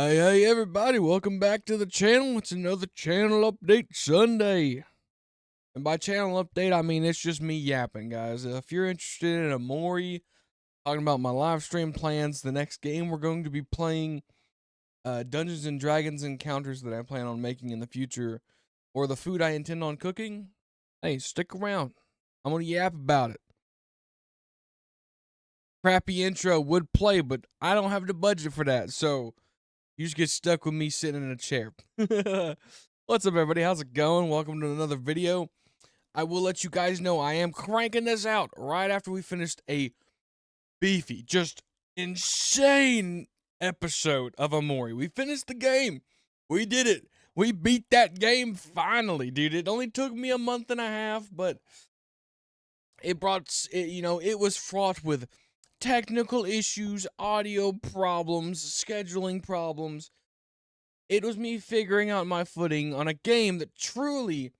Hey, everybody, welcome back to the channel. It's another channel update Sunday. And by channel update, I mean it's just me yapping, guys. If you're interested in Omori, talking about my live stream plans, the next game we're going to be playing, Dungeons and Dragons encounters that I plan on making in the future, or the food I intend on cooking, hey, stick around. I'm going to yap about it. Crappy intro would play, but I don't have the budget for that, so you just get stuck with me sitting in a chair. What's up, everybody? How's it going? Welcome to another video. I will let you guys know I am cranking this out right after we finished a beefy, just insane episode of Omori. We finished the game. We did it. We beat that game finally, dude. It only took me a month and a half, but it was fraught with technical issues, audio problems, scheduling problems. It was me figuring out my footing on a game that truly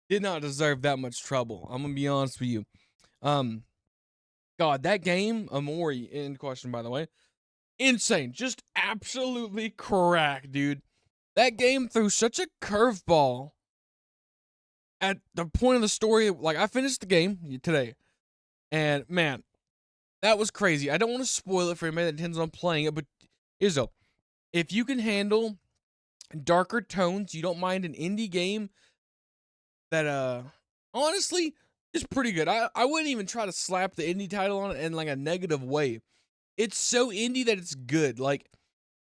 did not deserve that much trouble. I'm gonna be honest with you. God, that game, Omori, in question, by the way, insane. Just absolutely crack, dude. That game threw such a curveball at the point of the story. Like, I finished the game today, and man, that was crazy. I don't want to spoil it for anybody that intends on playing it, but Izzo, if you can handle darker tones, you don't mind an indie game that honestly is pretty good. I wouldn't even try to slap the indie title on it in like a negative way. It's so indie that it's good. Like,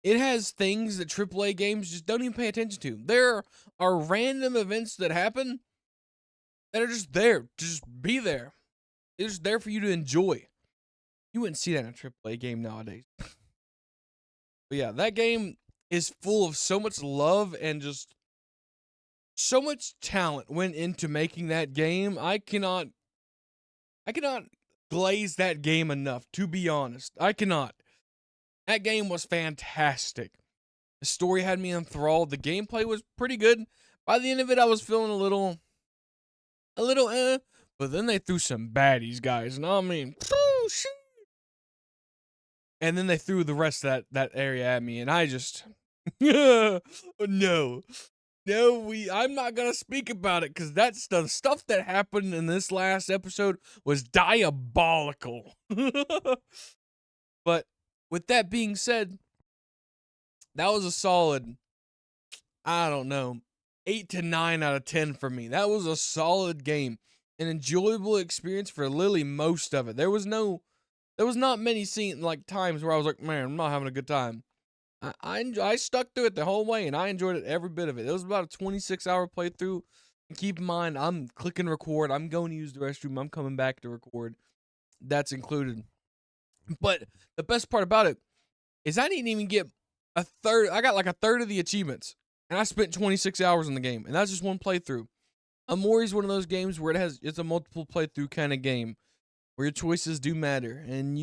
it has things that AAA games just don't even pay attention to. There are random events that happen that are just there to just be there. It's just there for you to enjoy. You wouldn't see that in a AAA game nowadays. But yeah, that game is full of so much love and just so much talent went into making that game. I cannot glaze that game enough, to be honest. I cannot. That game was fantastic. The story had me enthralled. The gameplay was pretty good. By the end of it, I was feeling a little but then they threw some baddies, guys, and I mean, oh, shit. And then they threw the rest of that area at me, and I just, no. No, I'm not gonna speak about it because that's the stuff that happened in this last episode was diabolical. But with that being said, that was a solid, I don't know, 8 to 9 out of 10 for me. That was a solid game, an enjoyable experience for literally most of it. There was not many times where I was like, man, I'm not having a good time. I stuck through it the whole way, and I enjoyed it every bit of it. It was about a 26-hour playthrough. And keep in mind, I'm clicking record. I'm going to use the restroom. I'm coming back to record. That's included. But the best part about it is I didn't even get a third. I got like a third of the achievements, and I spent 26 hours in the game, and that's just one playthrough. Omori's one of those games where it's a multiple playthrough kind of game where your choices do matter, and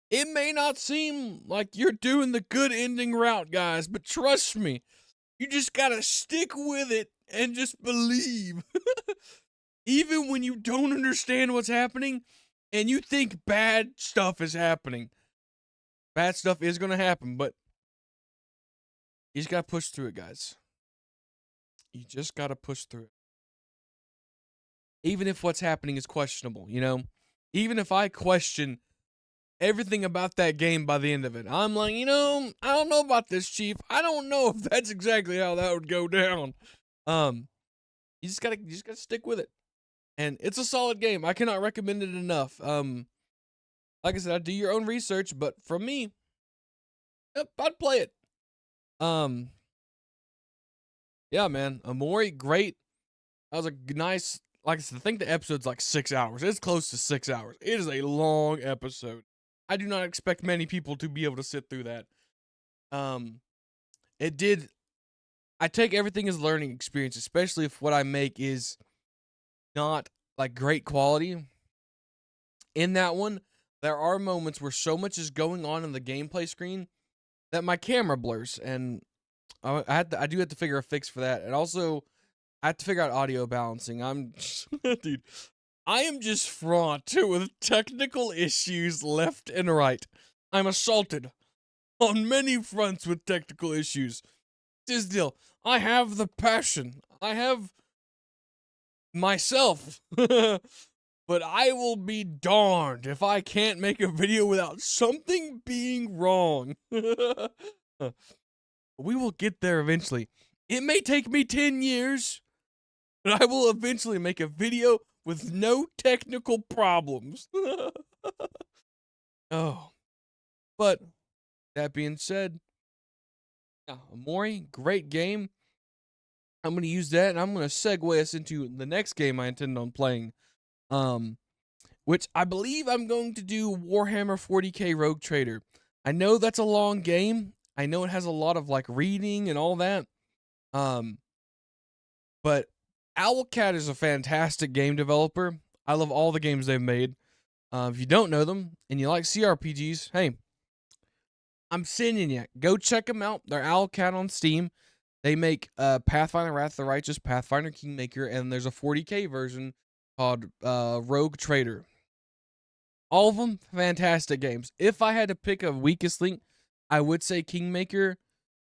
it may not seem like you're doing the good ending route, guys, but trust me, you just gotta stick with it and just believe. Even when you don't understand what's happening and you think bad stuff is happening, bad stuff is gonna happen, but you just gotta push through it, guys. You just gotta push through it. Even if what's happening is questionable, Even if I question everything about that game by the end of it, I'm like, I don't know about this, Chief. I don't know if that's exactly how that would go down. You just gotta stick with it, and it's a solid game. I cannot recommend it enough. Like I said, I do your own research, but from me, yep, I'd play it. Yeah, man, Omori, great. That was a nice. Like I said, I think the episode's like 6 hours. It's close to 6 hours. It is a long episode. I do not expect many people to be able to sit through that. It did. I take everything as learning experience, especially if what I make is not like great quality. In that one, there are moments where so much is going on in the gameplay screen that my camera blurs, and I do have to figure a fix for that, and also I have to figure out audio balancing. Dude, I am just fraught with technical issues left and right. I'm assaulted on many fronts with technical issues. This deal, I have the passion. I have myself. But I will be darned if I can't make a video without something being wrong. We will get there eventually. It may take me 10 years, but I will eventually make a video with no technical problems. Oh, but that being said, yeah, Omori, great game. I'm going to use that and I'm going to segue us into the next game I intend on playing. Which I believe I'm going to do Warhammer 40k Rogue Trader. I know that's a long game. I know it has a lot of like reading and all that. But Owlcat is a fantastic game developer. I love all the games they've made. If you don't know them and you like CRPGs, hey, I'm sending you. Go check them out. They're Owlcat on Steam. They make Pathfinder Wrath of the Righteous, Pathfinder Kingmaker, and there's a 40k version called Rogue Trader. All of them, fantastic games. If I had to pick a weakest link, I would say Kingmaker,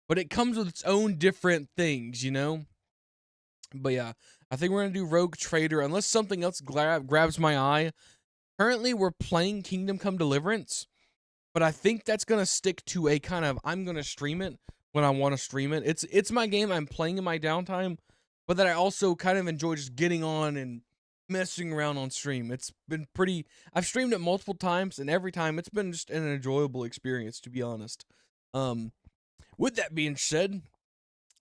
but it comes with its own different things, you know? But yeah, I think we're going to do Rogue Trader, unless something else grabs my eye. Currently, we're playing Kingdom Come Deliverance, but I think that's going to stick to a kind of, I'm going to stream it when I want to stream it. It's my game I'm playing in my downtime, but that I also kind of enjoy just getting on and messing around on stream. It's been pretty, I've streamed it multiple times, and every time it's been just an enjoyable experience, to be honest. With that being said,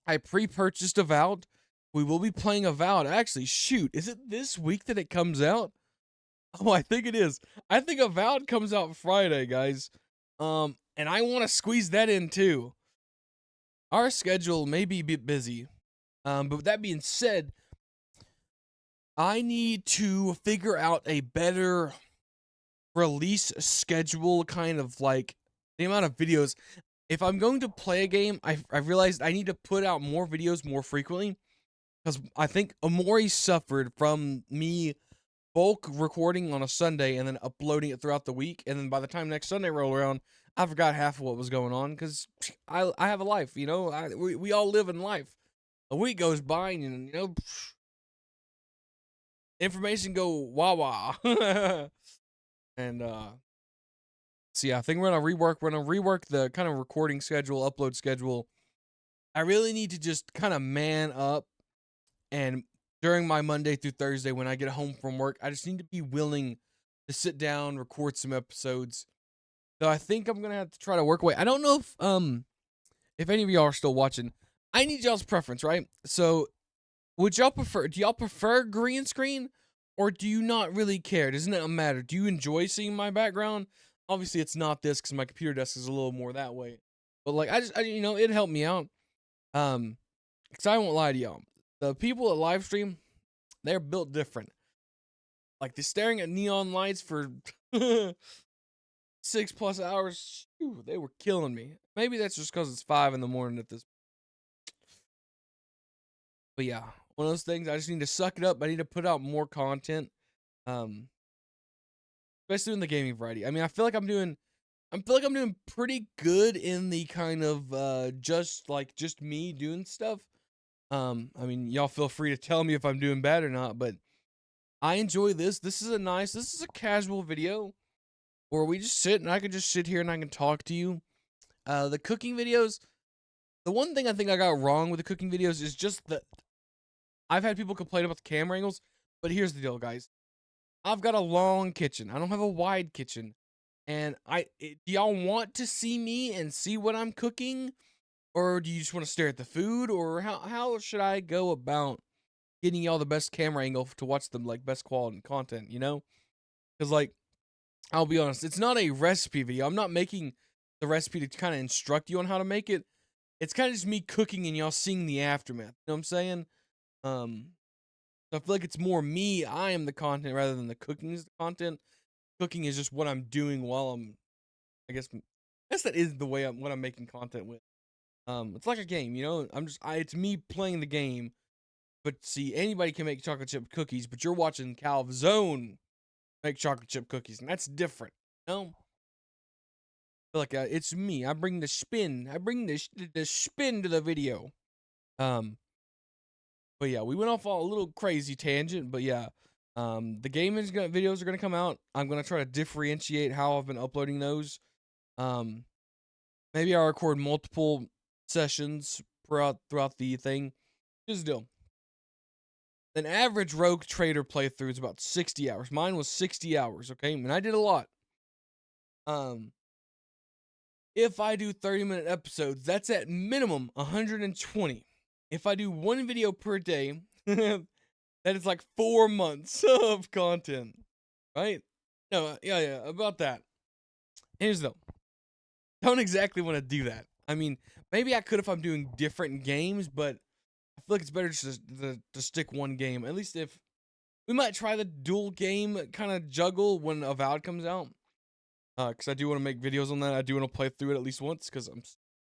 I pre-purchased Avowed. We will be playing Avowed. Actually, shoot, is it this week that it comes out? Oh, I think it is. I think Avowed comes out Friday, guys. And I want to squeeze that in too. Our schedule may be a bit busy. But with that being said, I need to figure out a better release schedule, kind of like the amount of videos. If I'm going to play a game, I realized I need to put out more videos more frequently, because I think Omori suffered from me bulk recording on a Sunday and then uploading it throughout the week, and then by the time next Sunday rolled around, I forgot half of what was going on, because I have a life, you know. We all live in life. A week goes by, and you know, information go wah wah. And so yeah, I think we're gonna rework the kind of recording schedule, upload schedule. I really need to just kind of man up, and during my Monday through Thursday when I get home from work, I just need to be willing to sit down, record some episodes. So I think I'm gonna have to try to work away. I don't know if any of y'all are still watching. I need y'all's preference, right? So do y'all prefer green screen, or do you not really care? Doesn't it matter? Do you enjoy seeing my background? Obviously it's not this, because my computer desk is a little more that way. But like you know, it helped me out. Because I won't lie to y'all. The people at live stream, they're built different. Like, they're staring at neon lights for 6+ hours. Whew, they were killing me. Maybe that's just because it's 5 in the morning at this. But yeah, one of those things. I just need to suck it up. I need to put out more content. Especially in the gaming variety. I mean, I feel like I'm doing pretty good in the kind of just me doing stuff. I mean, y'all feel free to tell me if I'm doing bad or not, but I enjoy this. This is a casual video where we just sit, and I can just sit here and I can talk to you. The cooking videos, the one thing I think I got wrong with the cooking videos is just that I've had people complain about the camera angles, but here's the deal, guys. I've got a long kitchen. I don't have a wide kitchen. And do y'all want to see me and see what I'm cooking? Or do you just want to stare at the food? Or how should I go about getting y'all the best camera angle to watch them, like, best quality content, you know? Because, like, I'll be honest, it's not a recipe video. I'm not making the recipe to kind of instruct you on how to make it. It's kind of just me cooking and y'all seeing the aftermath. You know what I'm saying? So I feel like it's more me. I am the content rather than the cooking is the content. Cooking is just what I'm doing while I guess that is the way what I'm making content with. It's like a game, you know. It's me playing the game. But see, anybody can make chocolate chip cookies, but you're watching Calvzone make chocolate chip cookies, and that's different, you know? feel like it's me. I bring the spin. I bring the spin to the video. But yeah, we went off on a little crazy tangent. But yeah, the videos are gonna come out. I'm gonna try to differentiate how I've been uploading those. Um, maybe I'll record multiple sessions throughout the thing. Just deal. An average Rogue Trader playthrough is about 60 hours. Mine was 60 hours, okay? And I did a lot. If I do 30-minute episodes, that's at minimum 120. If I do one video per day, that is like 4 months of content, right? No, yeah, about that. Here's though. Don't exactly want to do that. I mean, maybe I could if I'm doing different games, but I feel like it's better just to stick one game. At least if we might try the dual game kind of juggle when Avowed comes out. Because I do want to make videos on that. I do want to play through it at least once because I'm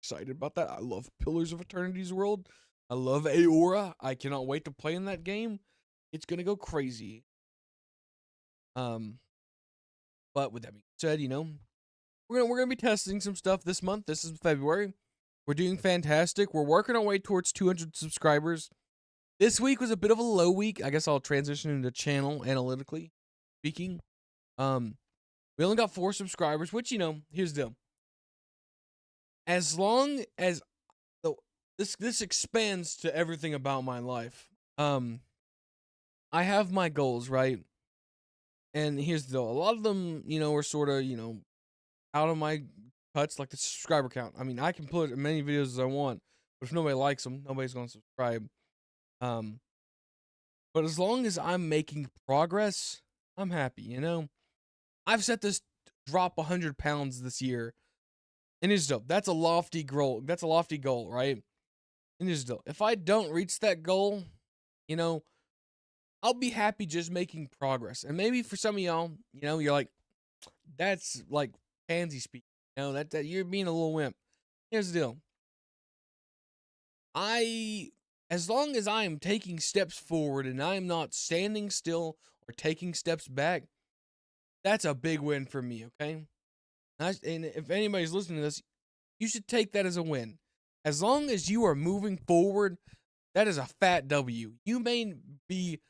excited about that. I love Pillars of Eternity's world. I love Aora. I cannot wait to play in that game. It's gonna go crazy. But with that being said, we're gonna be testing some stuff this month. This is February. We're doing fantastic. We're working our way towards 200 subscribers. This week was a bit of a low week. I guess I'll transition into channel analytically speaking. We only got 4 subscribers, which, here's the deal. As long as this expands to everything about my life. I have my goals, right? And here's the deal. A lot of them, are sort of, out of my cuts, like the subscriber count. I mean, I can put as many videos as I want, but if nobody likes them, nobody's going to subscribe. But as long as I'm making progress, I'm happy, I've set this drop 100 pounds this year. And here's the deal. That's a lofty goal. That's a lofty goal, right? And here's the deal. If I don't reach that goal, I'll be happy just making progress. And maybe for some of y'all, you're like, that's like pansy speak. That you're being a little wimp. Here's the deal. As long as I am taking steps forward and I am not standing still or taking steps back, that's a big win for me, okay? And if anybody's listening to this, you should take that as a win. As long as you are moving forward, that is a fat W. You may be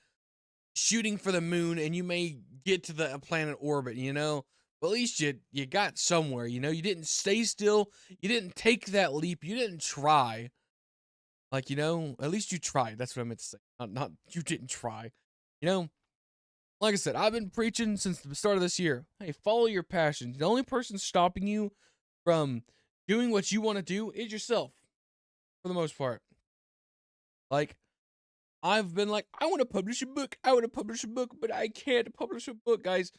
shooting for the moon and you may get to the planet orbit, but at least you got somewhere, you didn't stay still, you didn't take that leap, you didn't try. Like, at least you tried. That's what I meant to say. Not you didn't try. Like I said, I've been preaching since the start of this year. Hey, follow your passion. The only person stopping you from doing what you want to do is yourself, for the most part. Like, I've been like, I want to publish a book. But I can't publish a book, guys.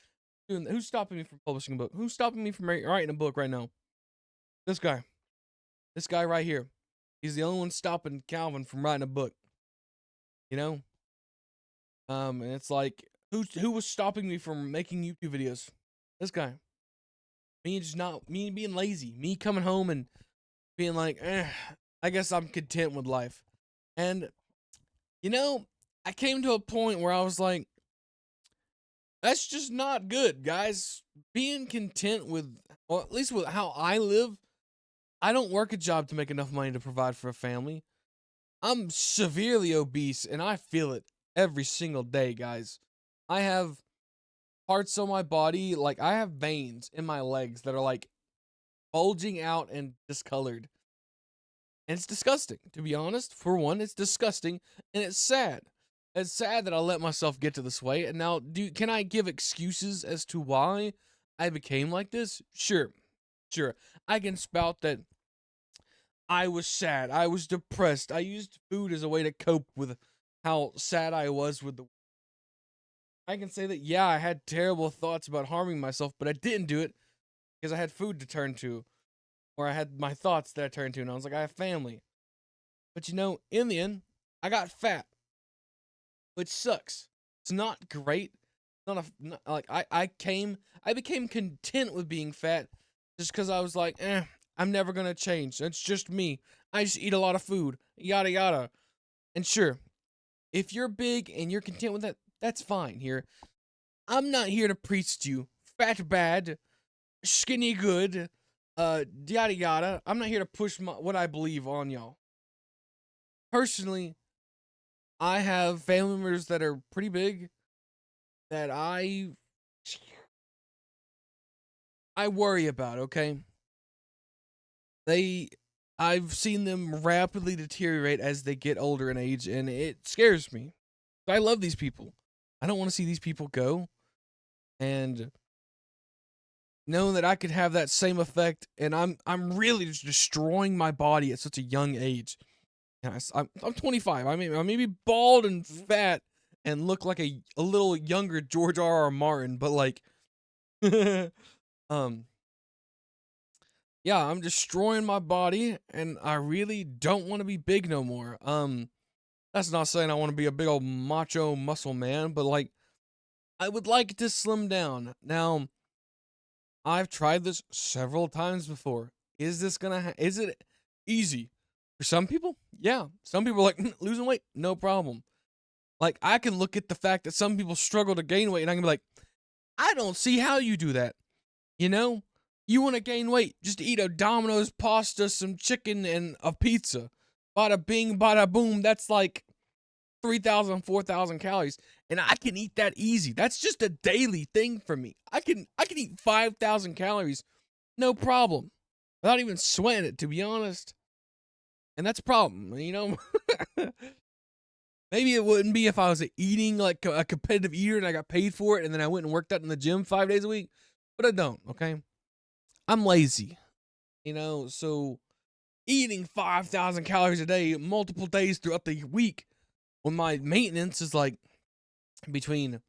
Dude, who's stopping me from publishing a book? Who's stopping me from writing a book right now? This guy. This guy right here. He's the only one stopping Calvin from writing a book. And it's like, who was stopping me from making YouTube videos? This guy. Me being lazy. Me coming home and being like, I guess I'm content with life. And, I came to a point where I was like, that's just not good, guys. Being content with, or at least with how I live, I don't work a job to make enough money to provide for a family. I'm severely obese and I feel it every single day, guys. I have parts of my body, like I have veins in my legs that are like bulging out and discolored. And it's disgusting, to be honest. For one, it's disgusting and it's sad. It's sad that I let myself get to this way. And now, can I give excuses as to why I became like this? Sure. I can spout that I was sad. I was depressed. I used food as a way to cope with how sad I was with the. I can say that, yeah, I had terrible thoughts about harming myself, but I didn't do it because I had food to turn to, or I had my thoughts that I turned to, and I was like, I have family. But in the end, I got fat, which sucks. It's not great. I became content with being fat just because I was like, I'm never gonna change. It's just me. I just eat a lot of food, yada yada. And sure, if you're big and you're content with that, that's fine. Here, I'm not here to preach to you fat bad, skinny good. Yada yada. I'm not here to push what I believe on y'all. Personally, I have family members that are pretty big that I worry about, okay? They I've seen them rapidly deteriorate as they get older in age, and it scares me. I love these people. I don't want to see these people go, and knowing that I could have that same effect, and I'm really just destroying my body at such a young age. And I'm 25. I may be bald and fat and look like a little younger George R. R. Martin, but like, um, yeah, I'm destroying my body, and I really don't want to be big no more. That's not saying I want to be a big old macho muscle man, but like, I would like to slim down. Now, I've tried this several times before. Is this is it easy? For some people, yeah. Some people are like, losing weight, no problem. Like, I can look at the fact that some people struggle to gain weight, and I can be like, I don't see how you do that. You know? You want to gain weight, just eat a Domino's pasta, some chicken, and a pizza. Bada bing, bada boom. That's like 3,000, 4,000 calories. And I can eat that easy. That's just a daily thing for me. I can eat 5,000 calories, no problem. Without even sweating it, to be honest. And that's a problem, you know? Maybe it wouldn't be if I was eating like a competitive eater and I got paid for it and then I went and worked out in the gym 5 days a week. But I don't, okay? I'm lazy, you know? So eating 5,000 calories a day, multiple days throughout the week, when my maintenance is like between,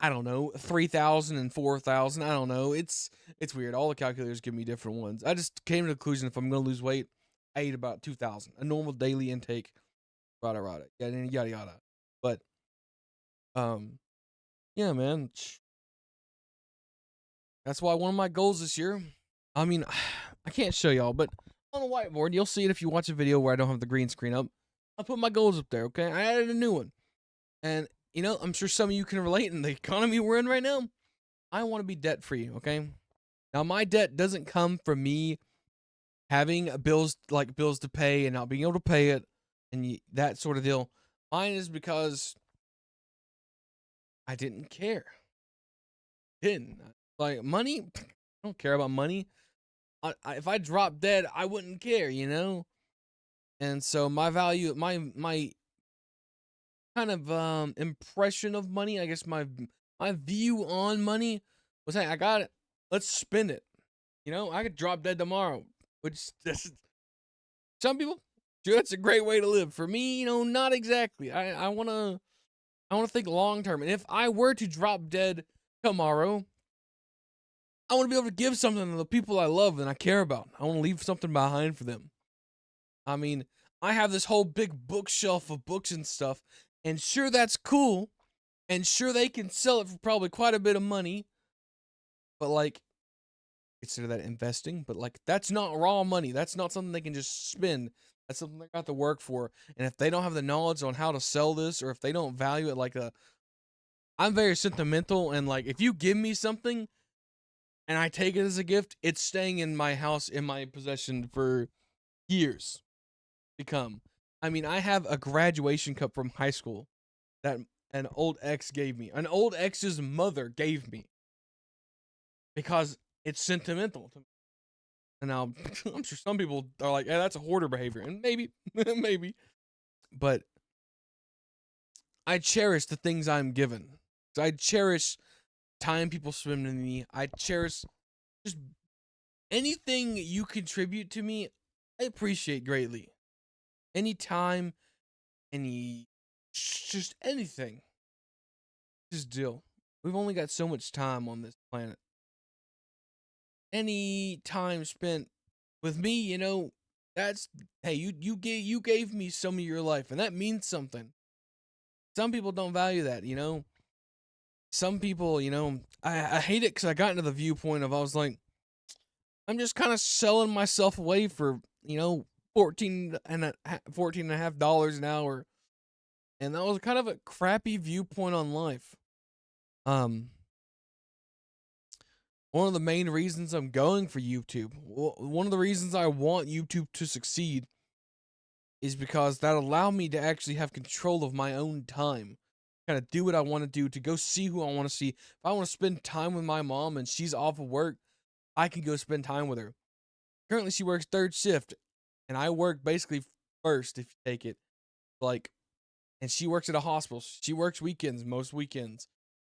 I don't know, 3,000 and 4,000. I don't know. It's weird. All the calculators give me different ones. I just came to the conclusion if I'm going to lose weight, I eat about 2,000. A normal daily intake. Rada, yada, yada. But, um, yeah, man. That's why one of my goals this year, I mean, I can't show y'all, but on the whiteboard, you'll see it if you watch a video where I don't have the green screen up. I'll put my goals up there, okay? I added a new one. And, you know, I'm sure some of you can relate in the economy we're in right now. I want to be debt free, okay? Now, my debt doesn't come from me having bills to pay and not being able to pay it and that sort of deal. Mine is because I didn't care. Didn't. Like, money, I don't care about money. If I drop dead, I wouldn't care, you know? And so my value, my kind of impression of money, I guess my view on money was, hey, I got it. Let's spend it. You know, I could drop dead tomorrow, which some people, sure, that's a great way to live. For me, you know, not exactly. I wanna think long term. And if I were to drop dead tomorrow, I want to be able to give something to the people I love and I care about. I want to leave something behind for them. I mean, I have this whole big bookshelf of books and stuff, and sure, that's cool, and sure, they can sell it for probably quite a bit of money, but like, consider that investing, but like, that's not raw money. That's not something they can just spend. That's something they got to work for. And if they don't have the knowledge on how to sell this, or if they don't value it I'm very sentimental, and like, if you give me something and I take it as a gift, it's staying in my house, in my possession for years to come. I mean, I have a graduation cup from high school that an old ex gave me. An old ex's mother gave me because it's sentimental to me. And now I'm sure some people are like, "Yeah, that's a hoarder behavior," and maybe, maybe, but I cherish the things I'm given. I cherish time people spend with me. I cherish just anything you contribute to me. I appreciate greatly. Anytime, just anything. Just deal. We've only got so much time on this planet. Any time spent with me, you know, that's, hey, you gave me some of your life, and that means something. Some people don't value that, you know. Some people, you know, I hate it because I got into the viewpoint of, I was like, I'm just kind of selling myself away for, you know, 14 and a half dollars an hour, and that was kind of a crappy viewpoint on life. Um, one of the main reasons I'm going for YouTube, one of the reasons I want YouTube to succeed is because that allow me to actually have control of my own time. Kind of do what I want to do, to go see who I want to see. If I want to spend time with my mom and she's off of work, I can go spend time with her. Currently, she works third shift, and I work basically first if you take it. Like, and she works at a hospital. She works weekends, most weekends.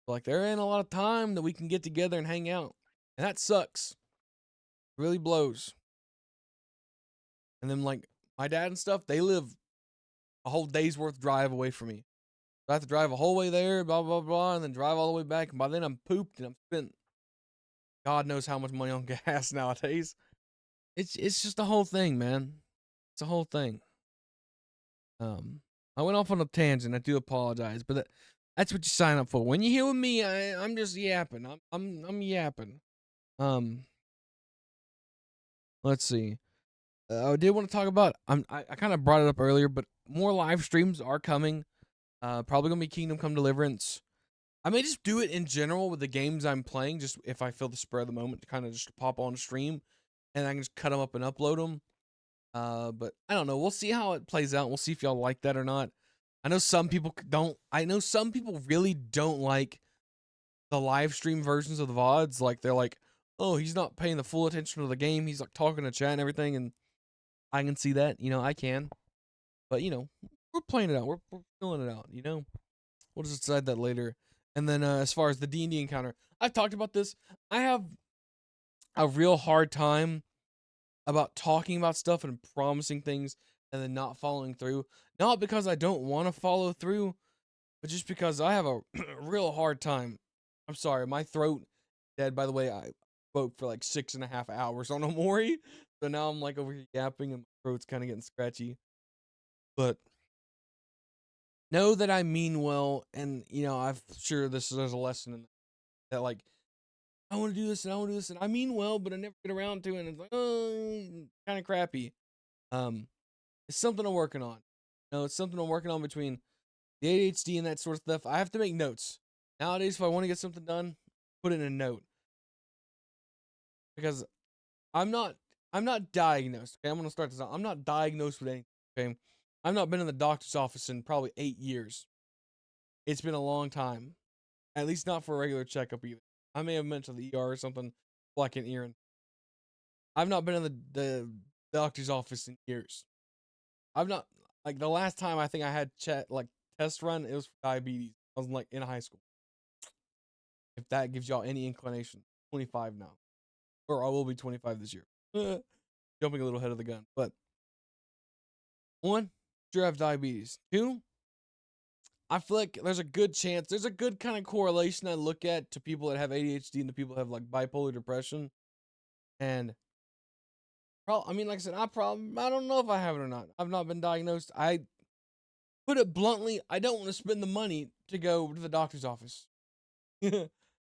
Like, there ain't a lot of time that we can get together and hang out. And that sucks. It really blows. And then, like, my dad and stuff, they live a whole day's worth drive away from me. I have to drive a whole way there, blah, blah, blah, and then drive all the way back. And by then, I'm pooped and I'm spent God knows how much money on gas nowadays. It's just a whole thing, man. It's a whole thing. I went off on a tangent. I do apologize, but that's what you sign up for. When you hear with me, I'm just yapping. I'm yapping. Um, let's see. I did want to talk about. I kind of brought it up earlier, but more live streams are coming. Probably gonna be Kingdom Come Deliverance. I may just do it in general with the games I'm playing, just if I feel the spur of the moment to kind of just pop on stream, and I can just cut them up and upload them. But I don't know. We'll see how it plays out. We'll see if y'all like that or not. I know some people don't. I know some people really don't like the live stream versions of the VODs. Like, they're like, oh, he's not paying the full attention to the game. He's like talking to chat and everything. And I can see that. I can. But, we're playing it out. We're filling it out. We'll just decide that later. And then as far as the D&D encounter, I've talked about this. I have a real hard time about talking about stuff and promising things and then not following through. Not because I don't want to follow through, but just because I have a real hard time. I'm sorry, my throat dead. By the way, I spoke for like 6.5 hours on Omori, so now I'm like over here yapping and my throat's kind of getting scratchy. But know that I mean well, and I'm sure there's a lesson in that. Like, I want to do this and I want to do this, and I mean well, but I never get around to it, and it's like, oh, kind of crappy. Um, it's something I'm working on. It's something I'm working on between the ADHD and that sort of stuff. I have to make notes nowadays if I want to get something done. Put it in a note because I'm not I'm not diagnosed. Okay, I'm gonna start this out. I'm not diagnosed with anything. Okay, I've not been in the doctor's office in probably 8 years. It's been a long time. At least not for a regular checkup either. I may have mentioned the ER or something like an ear. I've not been in the doctor's office in years. I've not, like, the last time I think I had test run, it was for diabetes. I was like in high school. If that gives y'all any inclination, 25 now, or I will be 25 this year. Jumping a little ahead of the gun, but one, sure I have diabetes. Two, I feel like there's a good chance, there's a good kind of correlation I look at to people that have ADHD and the people that have like bipolar depression. And I mean, like I said, I don't know if I have it or not. I've not been diagnosed. I put it bluntly, I don't want to spend the money to go to the doctor's office.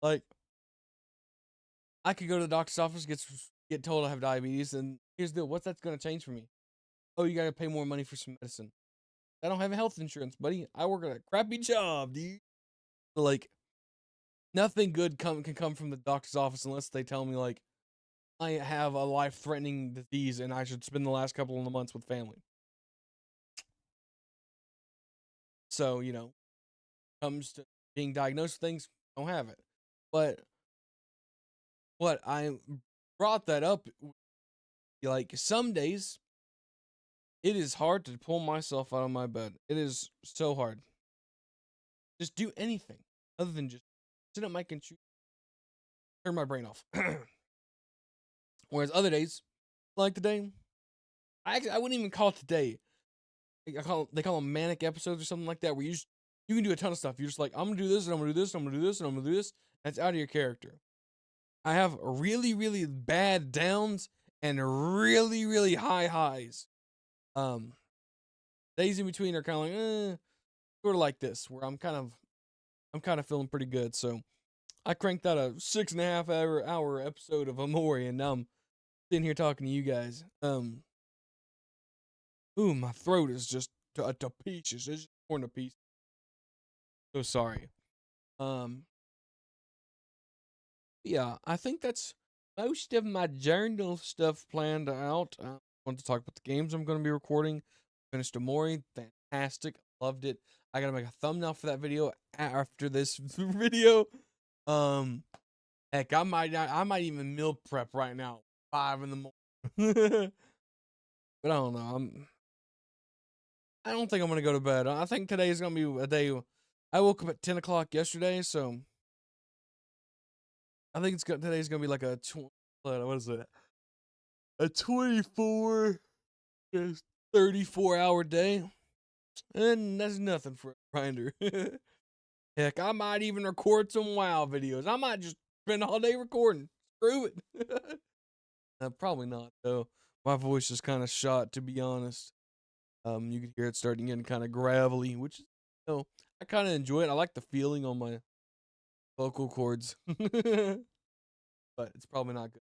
Like, I could go to the doctor's office, get told I have diabetes, and here's the deal. What's that's gonna change for me? Oh, you gotta pay more money for some medicine. I don't have health insurance, buddy. I work at a crappy job, dude. Like, nothing good can come from the doctor's office unless they tell me like I have a life-threatening disease and I should spend the last couple of months with family. So, comes to being diagnosed with things, don't have it. But what I brought that up, like, some days it is hard to pull myself out of my bed. It is so hard. Just do anything other than just sit at my computer, turn my brain off. Whereas other days, like today, I wouldn't even call it today. They call them manic episodes or something like that, where you can do a ton of stuff. You're just like, I'm gonna do this and I'm gonna do this and I'm gonna do this and I'm gonna do this. That's out of your character. I have really, really bad downs and really, really high highs. Days in between are kind of like, sort of like this, where I'm kind of feeling pretty good. So I cranked out a 6.5 hour episode of Omori, and now I'm sitting here talking to you guys. Ooh, my throat is just to pieces. It's just torn to pieces. So sorry. Um, Yeah, I think that's most of my journal stuff planned out. I want to talk about the games I'm going to be recording. Finished Omori, fantastic, loved it. I gotta make a thumbnail for that video after this video. Um, Heck, I might even meal prep right now, 5 in the morning. But I don't know. I don't think I'm gonna go to bed. I think today's gonna be a day. I woke up at 10 o'clock yesterday, so I think today's gonna be like what is it? A 24, 34 hour day, and that's nothing for a grinder. Heck, I might even record some WoW videos. I might just spend all day recording. Screw it. Probably not though. My voice is kind of shot, to be honest. You could hear it starting getting kind of gravelly, which I kind of enjoy it. I like the feeling on my vocal cords, but it's probably not good.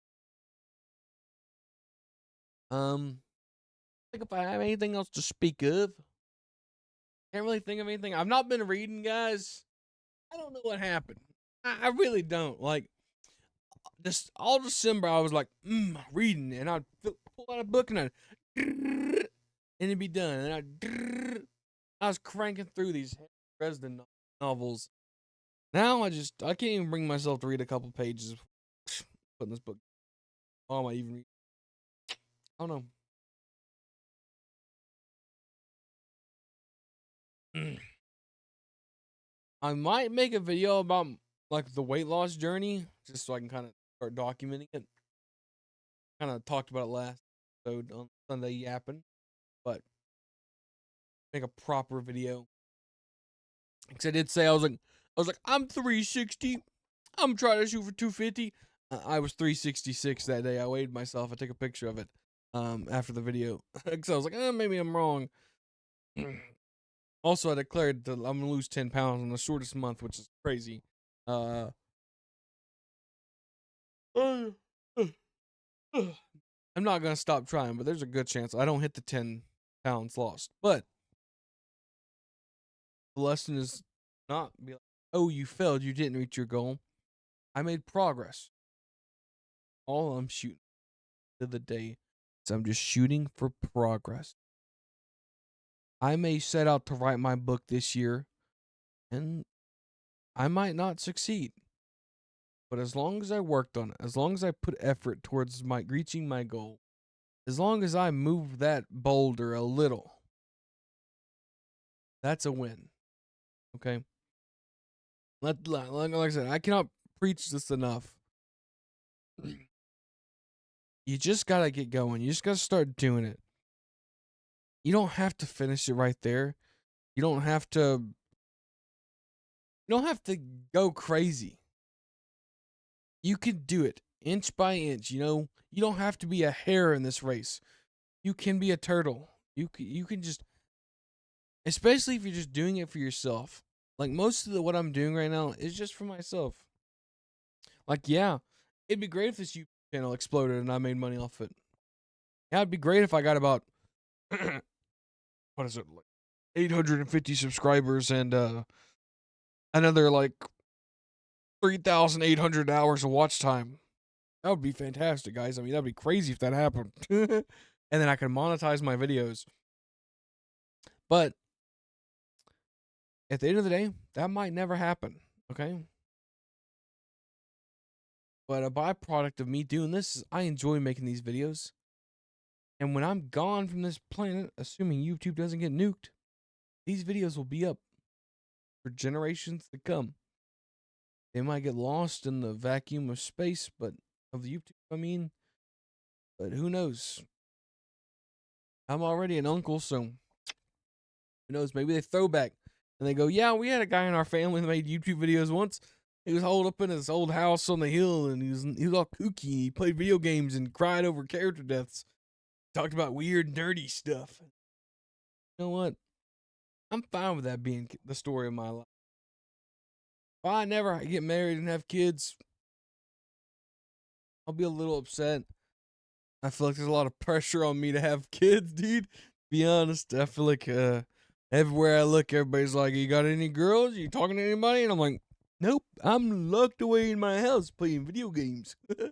I think if I have anything else to speak of, can't really think of anything. I've not been reading, guys. I don't know what happened. I really don't. Like, just all December, I was like, reading, and I'd pull out a book and it'd be done, and I was cranking through these Dresden novels. Now I can't even bring myself to read a couple pages. Putting this book. Oh, am I even read? I don't know. I might make a video about like the weight loss journey, just so I can kind of start documenting it. Kind of talked about it last episode on Sunday yapping, but make a proper video. Because I did say I was like I'm 360. I'm trying to shoot for 250. I was 366 that day. I weighed myself. I took a picture of it after the video. Because I was like, maybe I'm wrong. Also, I declared that I'm going to lose 10 pounds in the shortest month, which is crazy. I'm not going to stop trying, but there's a good chance I don't hit the 10 pounds lost. But the lesson is not be like, oh, you failed. You didn't reach your goal. I made progress. All I'm shooting to the day is I'm just shooting for progress. I may set out to write my book this year, and I might not succeed. But as long as I worked on it, as long as I put effort towards reaching my goal, as long as I move that boulder a little, that's a win. Okay? Like I said, I cannot preach this enough. You just gotta get going. You just gotta start doing it. You don't have to finish it right there. You don't have to go crazy. You can do it inch by inch, You don't have to be a hare in this race. You can be a turtle. You can just, especially if you're just doing it for yourself. Like most of what I'm doing right now is just for myself. Like, yeah, it'd be great if this YouTube channel exploded and I made money off it. Yeah, it'd be great if I got about what is it, like 850 subscribers and another like 3,800 hours of watch time. That would be fantastic, guys. I mean, that'd be crazy if that happened. And then I can monetize my videos. But at the end of the day, that might never happen. Okay? But a byproduct of me doing this is I enjoy making these videos. And when I'm gone from this planet, assuming YouTube doesn't get nuked, these videos will be up for generations to come. They might get lost in the vacuum of space, but of the YouTube, I mean. But who knows? I'm already an uncle, so who knows? Maybe they throw back and they go, yeah, we had a guy in our family that made YouTube videos once. He was holed up in his old house on the hill, and he was all kooky. He played video games and cried over character deaths. Talked about weird, nerdy stuff. You know what? I'm fine with that being the story of my life. If I never get married and have kids, I'll be a little upset. I feel like there's a lot of pressure on me to have kids, dude. Be honest, I feel like everywhere I look, everybody's like, "You got any girls? You talking to anybody?" And I'm like, Nope, I'm locked away in my house playing video games. You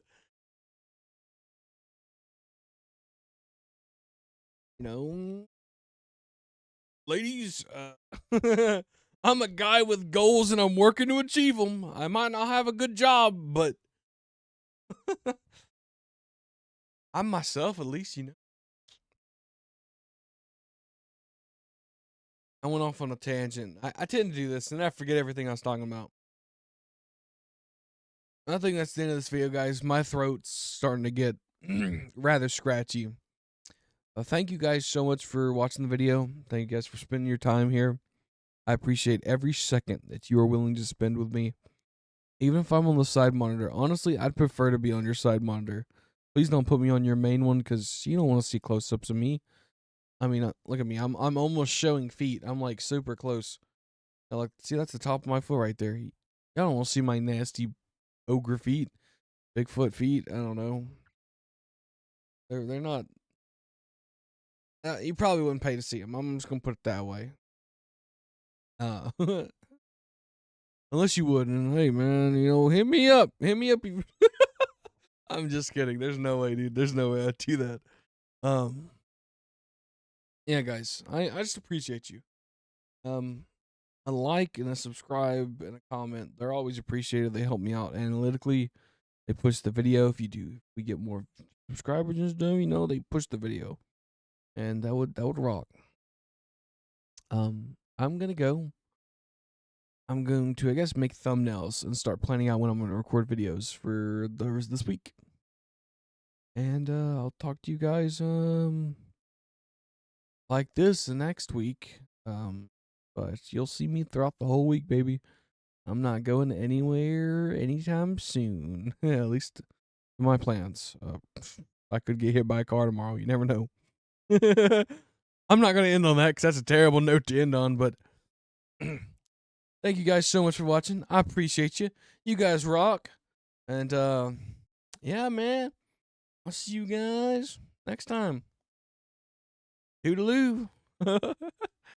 know, ladies, I'm a guy with goals and I'm working to achieve them. I might not have a good job, but I'm myself at least, you know. I went off on a tangent. I tend to do this and I forget everything I was talking about. I think that's the end of this video, guys. My throat's starting to get rather scratchy. Thank you guys so much for watching the video. Thank you guys for spending your time here. I appreciate every second that you are willing to spend with me. Even if I'm on the side monitor. Honestly, I'd prefer to be on your side monitor. Please don't put me on your main one because you don't want to see close-ups of me. I mean, look at me. I'm almost showing feet. I'm like super close. Like, see, that's the top of my foot right there. Y'all don't want to see my nasty ogre feet, Bigfoot feet. I don't know. They're not. You probably wouldn't pay to see them. I'm just gonna put it that way. Unless you would, and hey, man, you know, hit me up. Hit me up. I'm just kidding. There's no way, dude. There's no way I'd do that. Yeah, guys, I just appreciate you. A like and a subscribe and a comment, they're always appreciated. They help me out analytically. They push the video. If we get more subscribers and stuff, you know, they push the video, and that would rock. I'm gonna go. I'm going to, I guess, make thumbnails and start planning out when I'm gonna record videos for the rest of this week. And I'll talk to you guys like this next week. But you'll see me throughout the whole week, baby. I'm not going anywhere anytime soon. Yeah, at least my plans. I could get hit by a car tomorrow. You never know. I'm not gonna end on that because that's a terrible note to end on. But thank you guys so much for watching. I appreciate you. You guys rock. And yeah, man. I'll see you guys next time. Toodaloo.